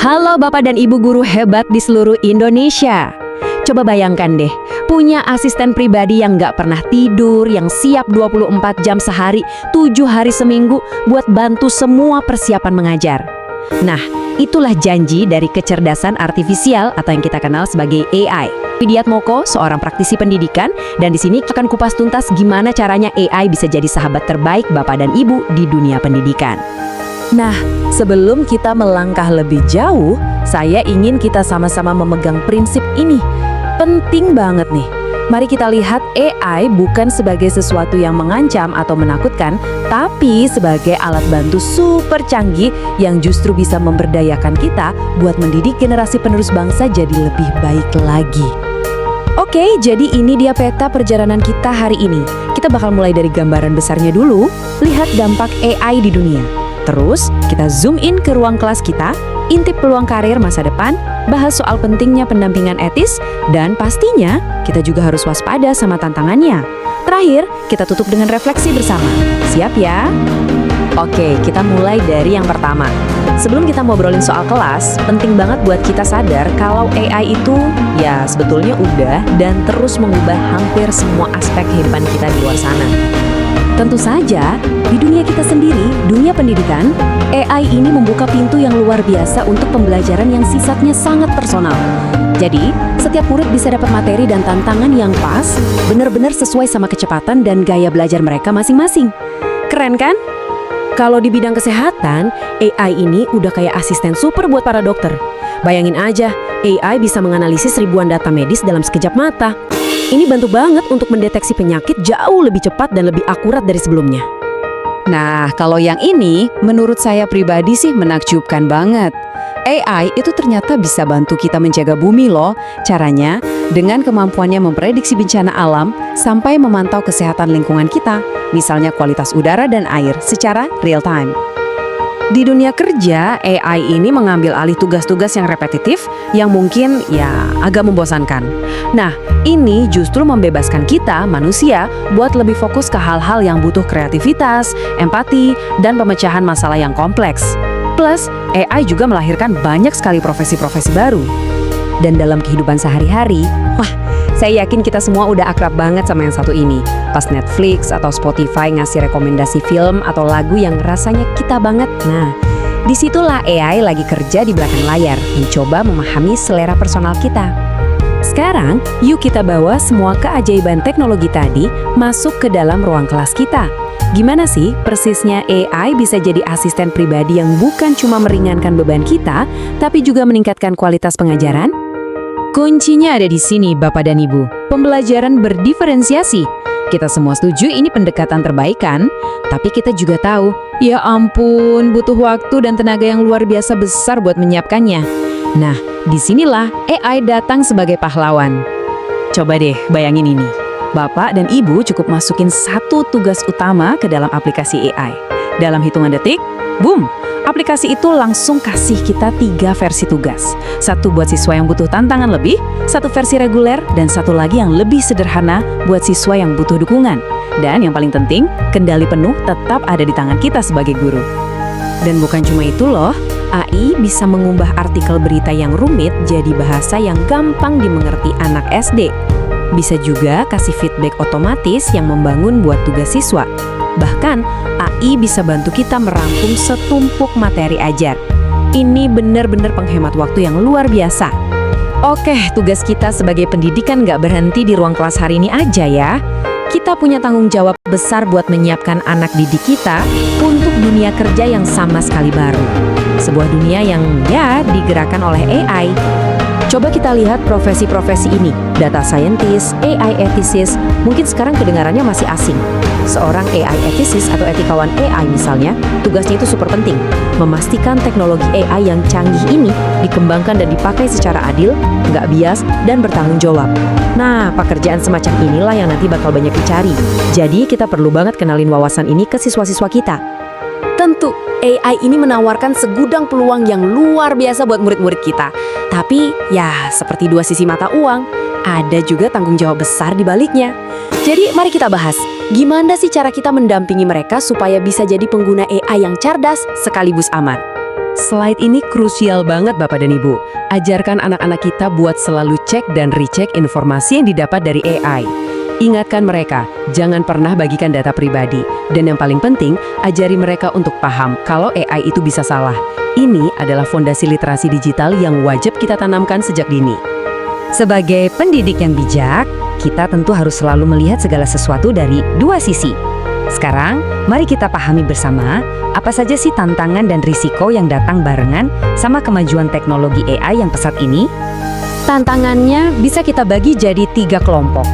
Halo Bapak dan Ibu guru hebat di seluruh Indonesia. Coba bayangkan deh, punya asisten pribadi yang nggak pernah tidur, yang siap 24 jam sehari, 7 hari seminggu buat bantu semua persiapan mengajar. Nah, itulah janji dari kecerdasan artifisial atau yang kita kenal sebagai AI. Widiatmoko, seorang praktisi pendidikan, dan di sini akan kupas tuntas gimana caranya AI bisa jadi sahabat terbaik Bapak dan Ibu di dunia pendidikan. Nah, sebelum kita melangkah lebih jauh, saya ingin kita sama-sama memegang prinsip ini. Penting banget nih. Mari kita lihat AI bukan sebagai sesuatu yang mengancam atau menakutkan, tapi sebagai alat bantu super canggih yang justru bisa memberdayakan kita buat mendidik generasi penerus bangsa jadi lebih baik lagi. Oke, jadi ini dia peta perjalanan kita hari ini. Kita bakal mulai dari gambaran besarnya dulu, lihat dampak AI di dunia. Terus, kita zoom in ke ruang kelas kita, intip peluang karir masa depan, bahas soal pentingnya pendampingan etis, dan pastinya kita juga harus waspada sama tantangannya. Terakhir, kita tutup dengan refleksi bersama. Siap ya? Oke, kita mulai dari yang pertama. Sebelum kita ngobrolin soal kelas, penting banget buat kita sadar kalau AI itu ya sebetulnya udah dan terus mengubah hampir semua aspek kehidupan kita di luar sana. Tentu saja, di dunia kita sendiri, dunia pendidikan, AI ini membuka pintu yang luar biasa untuk pembelajaran yang sifatnya sangat personal. Jadi, setiap murid bisa dapat materi dan tantangan yang pas, benar-benar sesuai sama kecepatan dan gaya belajar mereka masing-masing. Keren kan? Kalau di bidang kesehatan, AI ini udah kayak asisten super buat para dokter. Bayangin aja, AI bisa menganalisis ribuan data medis dalam sekejap mata. Ini bantu banget untuk mendeteksi penyakit jauh lebih cepat dan lebih akurat dari sebelumnya. Nah, kalau yang ini, menurut saya pribadi sih menakjubkan banget. AI itu ternyata bisa bantu kita menjaga bumi loh. Caranya, dengan kemampuannya memprediksi bencana alam sampai memantau kesehatan lingkungan kita, misalnya kualitas udara dan air secara real time. Di dunia kerja, AI ini mengambil alih tugas-tugas yang repetitif yang mungkin ya agak membosankan. Nah, ini justru membebaskan kita, manusia, buat lebih fokus ke hal-hal yang butuh kreativitas, empati, dan pemecahan masalah yang kompleks. Plus, AI juga melahirkan banyak sekali profesi-profesi baru. Dan dalam kehidupan sehari-hari, saya yakin kita semua udah akrab banget sama yang satu ini. Pas Netflix atau Spotify ngasih rekomendasi film atau lagu yang rasanya kita banget. Nah, disitulah AI lagi kerja di belakang layar, mencoba memahami selera personal kita. Sekarang, yuk kita bawa semua keajaiban teknologi tadi masuk ke dalam ruang kelas kita. Gimana sih persisnya AI bisa jadi asisten pribadi yang bukan cuma meringankan beban kita, tapi juga meningkatkan kualitas pengajaran? Kuncinya ada di sini, Bapak dan Ibu. Pembelajaran berdiferensiasi. Kita semua setuju ini pendekatan terbaik kan? Tapi kita juga tahu, ya ampun, butuh waktu dan tenaga yang luar biasa besar buat menyiapkannya. Nah, disinilah AI datang sebagai pahlawan. Coba deh bayangin ini. Bapak dan Ibu cukup masukin satu tugas utama ke dalam aplikasi AI. Dalam hitungan detik, boom! Aplikasi itu langsung kasih kita 3 versi tugas. Satu buat siswa yang butuh tantangan lebih, satu versi reguler, dan satu lagi yang lebih sederhana buat siswa yang butuh dukungan. Dan yang paling penting, kendali penuh tetap ada di tangan kita sebagai guru. Dan bukan cuma itu loh, AI bisa mengubah artikel berita yang rumit jadi bahasa yang gampang dimengerti anak SD. Bisa juga kasih feedback otomatis yang membangun buat tugas siswa. Bahkan, AI bisa bantu kita merangkum setumpuk materi ajar. Ini benar-benar penghemat waktu yang luar biasa. Oke, tugas kita sebagai pendidikan nggak berhenti di ruang kelas hari ini aja ya. Kita punya tanggung jawab besar buat menyiapkan anak didik kita untuk dunia kerja yang sama sekali baru. Sebuah dunia yang ya digerakkan oleh AI. Coba kita lihat profesi-profesi ini, data scientist, AI ethicist, mungkin sekarang kedengarannya masih asing. Seorang AI ethicist atau etikawan AI misalnya, tugasnya itu super penting, memastikan teknologi AI yang canggih ini dikembangkan dan dipakai secara adil, nggak bias, dan bertanggung jawab. Nah, pekerjaan semacam inilah yang nanti bakal banyak dicari. Jadi kita perlu banget kenalin wawasan ini ke siswa-siswa kita. Tentu, AI ini menawarkan segudang peluang yang luar biasa buat murid-murid kita. Tapi, ya seperti dua sisi mata uang, ada juga tanggung jawab besar di baliknya. Jadi, mari kita bahas, gimana sih cara kita mendampingi mereka supaya bisa jadi pengguna AI yang cerdas sekaligus aman? Slide ini krusial banget Bapak dan Ibu. Ajarkan anak-anak kita buat selalu cek dan recheck informasi yang didapat dari AI. Ingatkan mereka, jangan pernah bagikan data pribadi. Dan yang paling penting, ajari mereka untuk paham kalau AI itu bisa salah. Ini adalah fondasi literasi digital yang wajib kita tanamkan sejak dini. Sebagai pendidik yang bijak, kita tentu harus selalu melihat segala sesuatu dari dua sisi. Sekarang, mari kita pahami bersama apa saja sih tantangan dan risiko yang datang barengan sama kemajuan teknologi AI yang pesat ini. Tantangannya bisa kita bagi jadi 3 kelompok.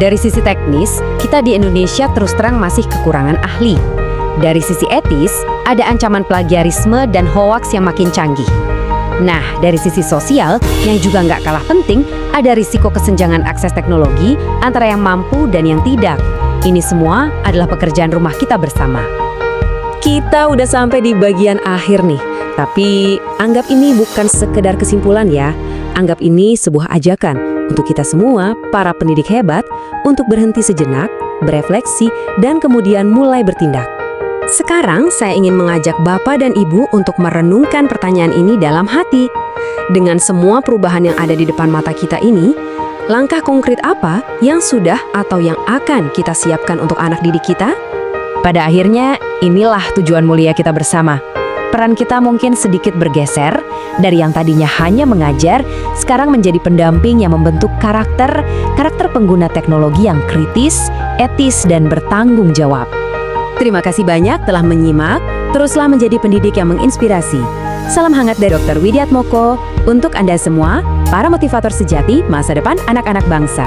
Dari sisi teknis, kita di Indonesia terus terang masih kekurangan ahli. Dari sisi etis, ada ancaman plagiarisme dan hoaks yang makin canggih. Nah, dari sisi sosial, yang juga nggak kalah penting, ada risiko kesenjangan akses teknologi antara yang mampu dan yang tidak. Ini semua adalah pekerjaan rumah kita bersama. Kita udah sampai di bagian akhir nih, tapi anggap ini bukan sekedar kesimpulan ya. Anggap ini sebuah ajakan untuk kita semua, para pendidik hebat, untuk berhenti sejenak, berefleksi, dan kemudian mulai bertindak. Sekarang saya ingin mengajak Bapak dan Ibu untuk merenungkan pertanyaan ini dalam hati. Dengan semua perubahan yang ada di depan mata kita ini, langkah konkret apa yang sudah atau yang akan kita siapkan untuk anak didik kita? Pada akhirnya, inilah tujuan mulia kita bersama. Peran kita mungkin sedikit bergeser, dari yang tadinya hanya mengajar, sekarang menjadi pendamping yang membentuk karakter pengguna teknologi yang kritis, etis, dan bertanggung jawab. Terima kasih banyak telah menyimak, teruslah menjadi pendidik yang menginspirasi. Salam hangat dari Dr. Widiatmoko, untuk Anda semua, para motivator sejati masa depan anak-anak bangsa.